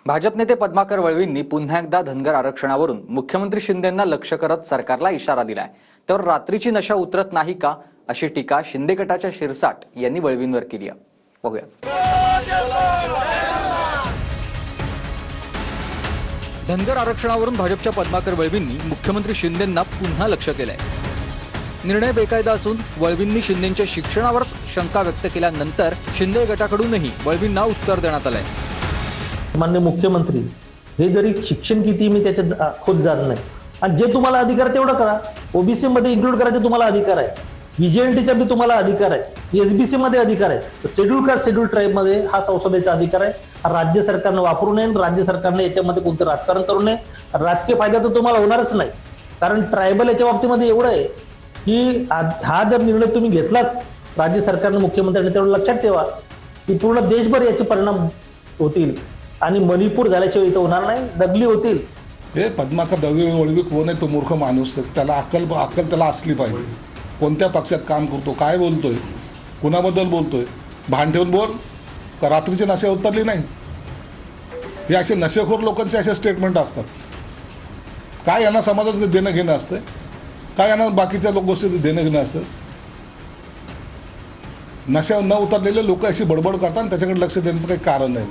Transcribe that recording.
भाजप नेते पद्माकर वळवींनी पुन्हा एकदा धनगर आरक्षणावरून मुख्यमंत्री शिंदेंना लक्ष करत सरकारला इशारा दिलाय। तर रात्रीची नशा उतरत नाही का अशी टीका शिंदे गटाच्या शिरसाट यांनी वळवींवर केली आहे। बघूया। धनगर आरक्षणावरून भाजपच्या पद्माकर वळवींनी मुख्यमंत्री शिंदेंना पुन्हा लक्ष केलंय। निर्णय बेकायदा असून वळवींनी शिंदेंच्या शिक्षणावरच शंका व्यक्त केल्यानंतर शिंदे गटाकडूनही वळवींना उत्तर देण्यात आलंय। माननीय मुख्यमंत्री, हे जरी शिक्षण किती मी त्याच्यात खोत जात नाही, आणि जे तुम्हाला अधिकार तेवढं करा। ओबीसी मध्ये इन्क्लूड करायचे तुम्हाला अधिकार आहे, व्हीजेएनटीचा बी तुम्हाला अधिकार आहे, एसबीसी मध्ये अधिकार आहे, शेड्यूल कास्ट शेड्यूल ट्राईब मध्ये हा संसदेचा अधिकार आहे। राज्य सरकारने वापरू नये, राज्य सरकारने याच्यामध्ये कोणतं राजकारण करू नये। राजकीय फायदा तर तुम्हाला होणारच नाही, कारण ट्रायबल याच्या बाबतीमध्ये एवढं आहे की हा जर निर्णय तुम्ही घेतलाच राज्य सरकारने मुख्यमंत्र्यांनी, तेवढं लक्षात ठेवा की पूर्ण देशभर याचे परिणाम होतील आणि मणिपूर झाल्याशिवाय इथं होणार नाही, दगली होतील। हे पद्माकर वळवी कोण आहे? तो मूर्ख माणूस, त्याला अक्कल त्याला असली पाहिजे। कोणत्या पक्षात काम करतो, काय बोलतोय, कुणाबद्दल बोलतोय, भान ठेवून बोल। का रात्रीची नशा उतरली नाही? हे असे नशेखोर लोकांचे असे स्टेटमेंट असतात। काय यांना समाजाचं देणं घेणं असतं? काय यांना बाकीच्या गोष्टीचं देणं घेणं असतं? नशा न उतरलेले लोक अशी बडबड करतात आणि त्याच्याकडे लक्ष देण्याचं काही कारण नाही।